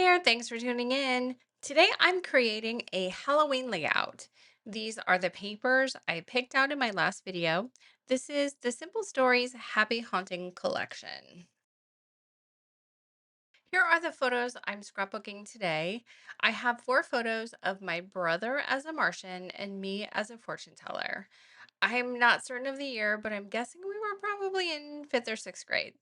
there, thanks for tuning in. Today I'm creating a Halloween layout. These are the papers I picked out in my last video. This is the Simple Stories Happy Haunting collection. Here are the photos I'm scrapbooking today. I have four photos of my brother as a Martian and me as a fortune teller. I'm not certain of the year, but I'm guessing we were probably in fifth or sixth grade.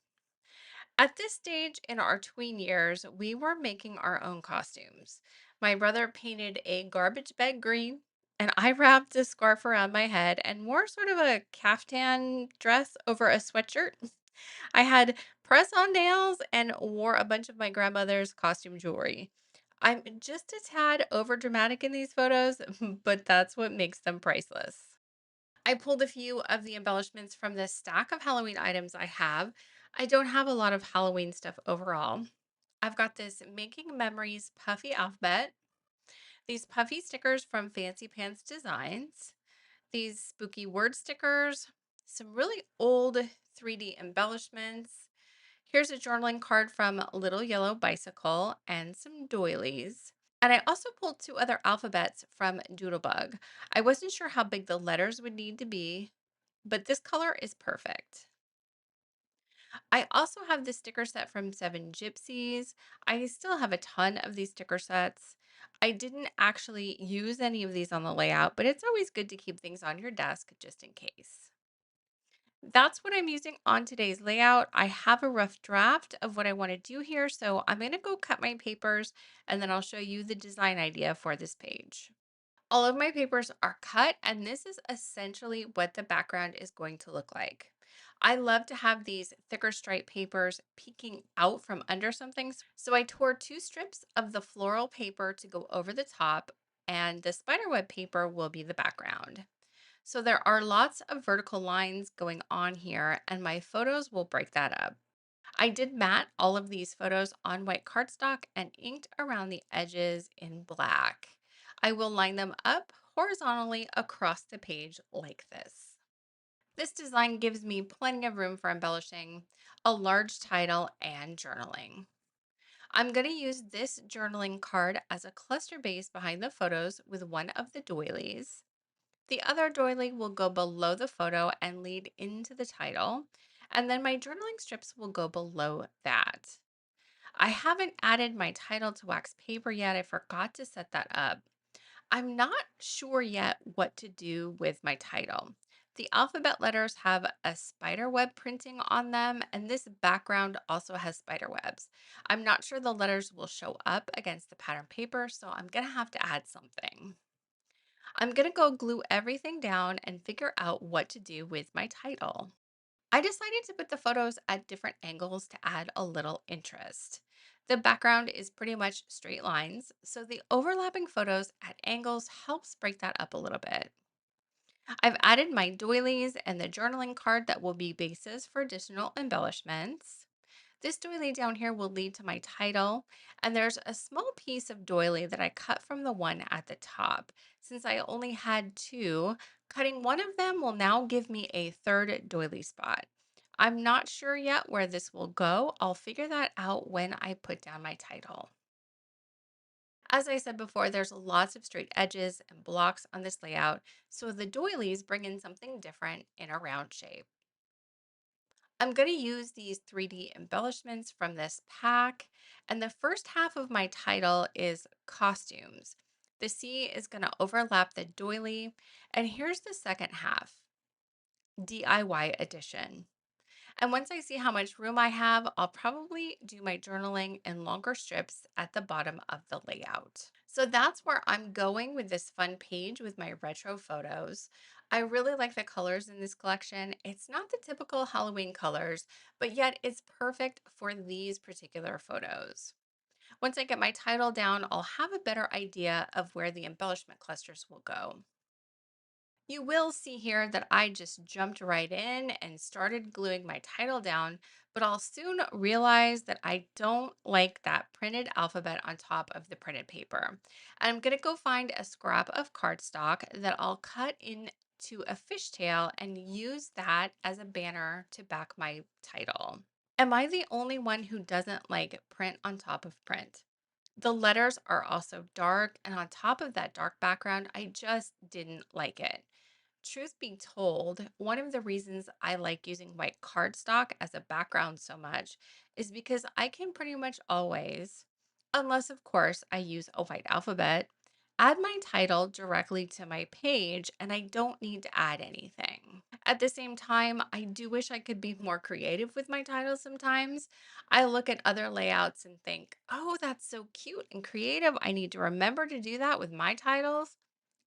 At this stage in our tween years, we were making our own costumes. My brother painted a garbage bag green, and I wrapped a scarf around my head and wore sort of a caftan dress over a sweatshirt. I had press on nails and wore a bunch of my grandmother's costume jewelry. I'm just a tad over dramatic in these photos, but that's what makes them priceless. I pulled a few of the embellishments from the stack of Halloween items I have. I don't have a lot of Halloween stuff overall. I've got this Making Memories puffy alphabet, these puffy stickers from Fancy Pants Designs, these spooky word stickers, some really old 3D embellishments. Here's a journaling card from Little Yellow Bicycle and some doilies. And I also pulled two other alphabets from Doodlebug. I wasn't sure how big the letters would need to be, but this color is perfect. I also have this sticker set from Seven Gypsies. I still have a ton of these sticker sets. I didn't actually use any of these on the layout, but it's always good to keep things on your desk just in case. That's what I'm using on today's layout. I have a rough draft of what I want to do here, so I'm going to go cut my papers and then I'll show you the design idea for this page. All of my papers are cut, and this is essentially what the background is going to look like. I love to have these thicker stripe papers peeking out from under something. So I tore two strips of the floral paper to go over the top, and the spiderweb paper will be the background. So there are lots of vertical lines going on here, and my photos will break that up. I did matte all of these photos on white cardstock and inked around the edges in black. I will line them up horizontally across the page like this. This design gives me plenty of room for embellishing, a large title, and journaling. I'm going to use this journaling card as a cluster base behind the photos with one of the doilies. The other doily will go below the photo and lead into the title, and then my journaling strips will go below that. I haven't added my title to wax paper yet. I forgot to set that up. I'm not sure yet what to do with my title. The alphabet letters have a spider web printing on them, and this background also has spider webs. I'm not sure the letters will show up against the pattern paper, so I'm going to have to add something. I'm going to go glue everything down and figure out what to do with my title. I decided to put the photos at different angles to add a little interest. The background is pretty much straight lines, so the overlapping photos at angles helps break that up a little bit. I've added my doilies and the journaling card that will be bases for additional embellishments. This doily down here will lead to my title, and there's a small piece of doily that I cut from the one at the top. Since I only had two, cutting one of them will now give me a third doily spot. I'm not sure yet where this will go. I'll figure that out when I put down my title. As I said before, there's lots of straight edges and blocks on this layout, so the doilies bring in something different in a round shape. I'm going to use these 3D embellishments from this pack. And the first half of my title is costumes. The C is going to overlap the doily. And here's the second half, DIY edition. And once I see how much room I have, I'll probably do my journaling in longer strips at the bottom of the layout. So that's where I'm going with this fun page with my retro photos. I really like the colors in this collection. It's not the typical Halloween colors, but yet it's perfect for these particular photos. Once I get my title down, I'll have a better idea of where the embellishment clusters will go. You will see here that I just jumped right in and started gluing my title down, but I'll soon realize that I don't like that printed alphabet on top of the printed paper. And I'm going to go find a scrap of cardstock that I'll cut into a fishtail and use that as a banner to back my title. Am I the only one who doesn't like print on top of print? The letters are also dark, and on top of that dark background, I just didn't like it. Truth be told, one of the reasons I like using white cardstock as a background so much is because I can pretty much always, unless of course I use a white alphabet, add my title directly to my page and I don't need to add anything. At the same time, I do wish I could be more creative with my titles sometimes. I look at other layouts and think, oh, that's so cute and creative. I need to remember to do that with my titles.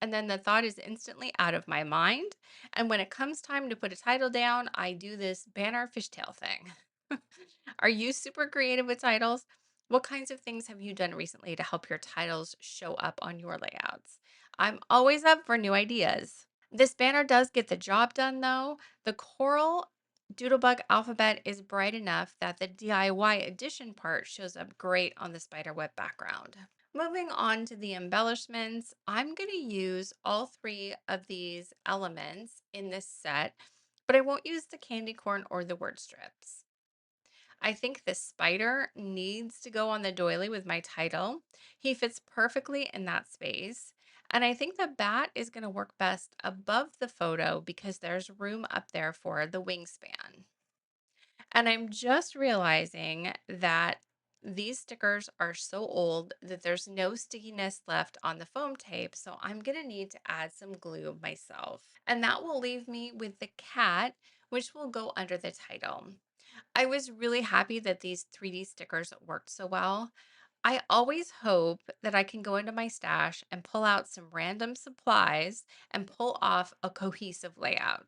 And then the thought is instantly out of my mind. And when it comes time to put a title down, I do this banner fishtail thing. Are you super creative with titles? What kinds of things have you done recently to help your titles show up on your layouts? I'm always up for new ideas. This banner does get the job done though. The coral doodlebug alphabet is bright enough that the DIY edition part shows up great on the spiderweb background. Moving on to the embellishments, I'm going to use all three of these elements in this set, but I won't use the candy corn or the word strips. I think the spider needs to go on the doily with my title. He fits perfectly in that space. And I think the bat is going to work best above the photo because there's room up there for the wingspan. And I'm just realizing that these stickers are so old that there's no stickiness left on the foam tape. So I'm going to need to add some glue myself. And that will leave me with the cat, which will go under the title. I was really happy that these 3D stickers worked so well. I always hope that I can go into my stash and pull out some random supplies and pull off a cohesive layout.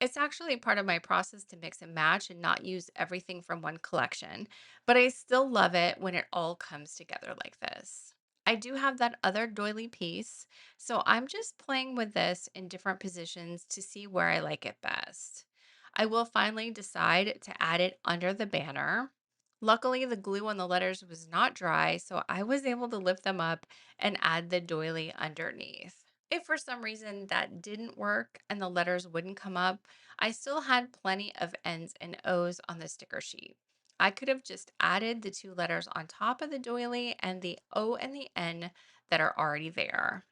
It's actually part of my process to mix and match and not use everything from one collection, but I still love it when it all comes together like this. I do have that other doily piece, so I'm just playing with this in different positions to see where I like it best. I will finally decide to add it under the banner. Luckily, the glue on the letters was not dry, so I was able to lift them up and add the doily underneath. If for some reason that didn't work and the letters wouldn't come up, I still had plenty of N's and O's on the sticker sheet. I could have just added the two letters on top of the doily and the O and the N that are already there.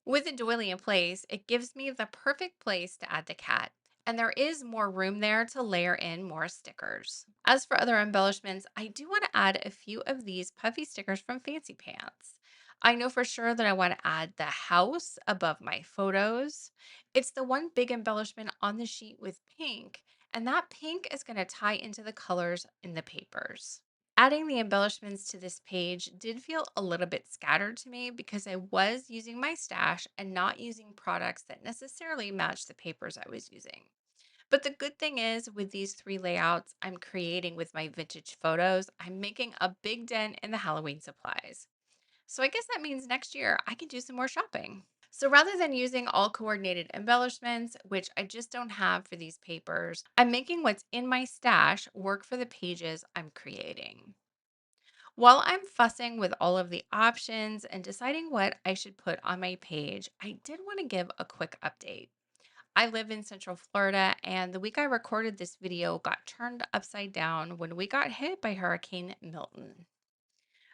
With the doily in place, it gives me the perfect place to add the cat, and there is more room there to layer in more stickers. As for other embellishments, I do want to add a few of these puffy stickers from Fancy Pants. I know for sure that I want to add the house above my photos. It's the one big embellishment on the sheet with pink, and that pink is going to tie into the colors in the papers. Adding the embellishments to this page did feel a little bit scattered to me because I was using my stash and not using products that necessarily matched the papers I was using. But the good thing is, with these three layouts I'm creating with my vintage photos, I'm making a big dent in the Halloween supplies. So I guess that means next year I can do some more shopping. So rather than using all coordinated embellishments, which I just don't have for these papers, I'm making what's in my stash work for the pages I'm creating. While I'm fussing with all of the options and deciding what I should put on my page, I did want to give a quick update. I live in Central Florida, and the week I recorded this video got turned upside down when we got hit by Hurricane Milton.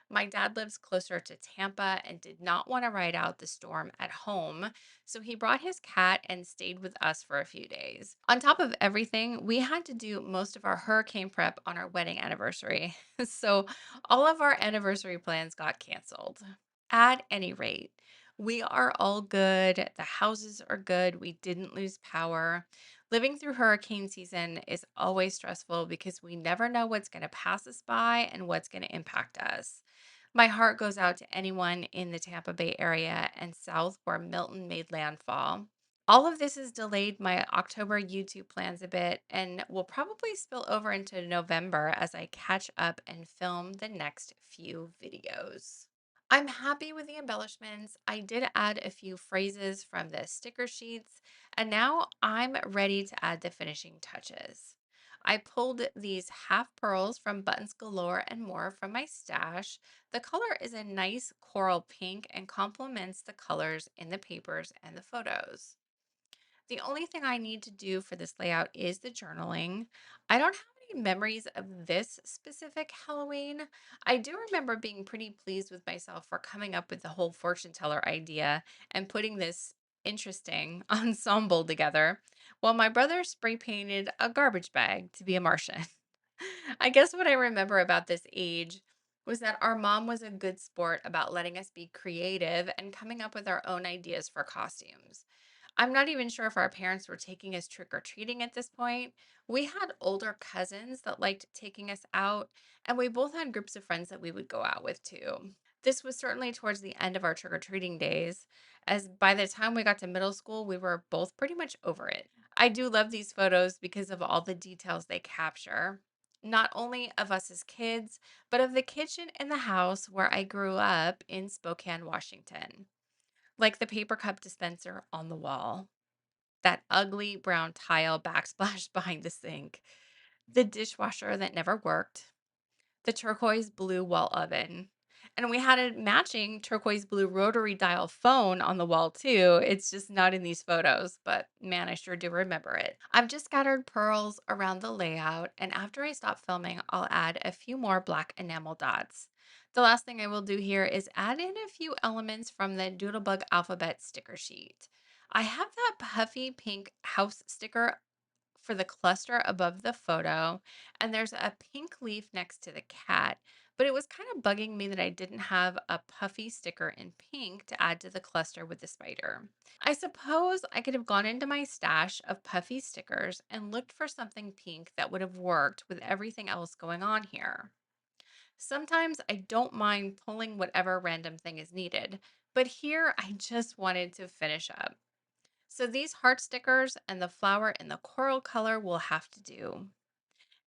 My dad lives closer to Tampa and did not want to ride out the storm at home, so he brought his cat and stayed with us for a few days. On top of everything, we had to do most of our hurricane prep on our wedding anniversary, so all of our anniversary plans got canceled. At any rate, we are all good. The houses are good. We didn't lose power. Living through hurricane season is always stressful because we never know what's going to pass us by and what's going to impact us. My heart goes out to anyone in the Tampa Bay area and south where Milton made landfall. All of this has delayed my October YouTube plans a bit and will probably spill over into November as I catch up and film the next few videos. I'm happy with the embellishments. I did add a few phrases from the sticker sheets, and now I'm ready to add the finishing touches. I pulled these half pearls from Buttons Galore and more from my stash. The color is a nice coral pink and complements the colors in the papers and the photos. The only thing I need to do for this layout is the journaling. I don't have any memories of this specific Halloween. I do remember being pretty pleased with myself for coming up with the whole fortune teller idea and putting this interesting ensemble together, while my brother spray painted a garbage bag to be a Martian. I guess what I remember about this age was that our mom was a good sport about letting us be creative and coming up with our own ideas for costumes. I'm not even sure if our parents were taking us trick or treating at this point. We had older cousins that liked taking us out, and we both had groups of friends that we would go out with too. This was certainly towards the end of our trick or treating days, as by the time we got to middle school, we were both pretty much over it. I do love these photos because of all the details they capture, not only of us as kids, but of the kitchen and the house where I grew up in Spokane, Washington. Like the paper cup dispenser on the wall, that ugly brown tile backsplash behind the sink, the dishwasher that never worked, the turquoise blue wall oven. And we had a matching turquoise blue rotary dial phone on the wall too. It's just not in these photos, but man, I sure do remember it. I've just scattered pearls around the layout, and after I stop filming, I'll add a few more black enamel dots. The last thing I will do here is add in a few elements from the Doodlebug alphabet sticker sheet. I have that puffy pink house sticker for the cluster above the photo, and there's a pink leaf next to the cat. But it was kind of bugging me that I didn't have a puffy sticker in pink to add to the cluster with the spider. I suppose I could have gone into my stash of puffy stickers and looked for something pink that would have worked with everything else going on here. Sometimes I don't mind pulling whatever random thing is needed, but here I just wanted to finish up. So these heart stickers and the flower in the coral color will have to do.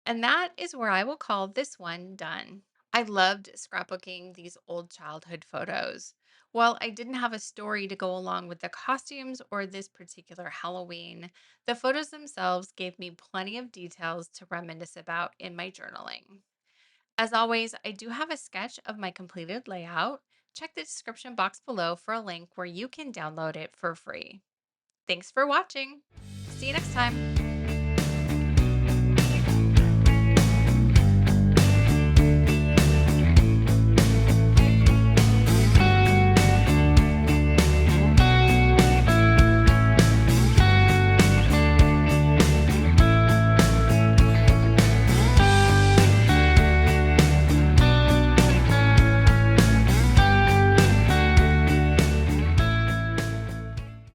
And that is where I will call this one done. I loved scrapbooking these old childhood photos. While I didn't have a story to go along with the costumes or this particular Halloween, the photos themselves gave me plenty of details to reminisce about in my journaling. As always, I do have a sketch of my completed layout. Check the description box below for a link where you can download it for free. Thanks for watching. See you next time.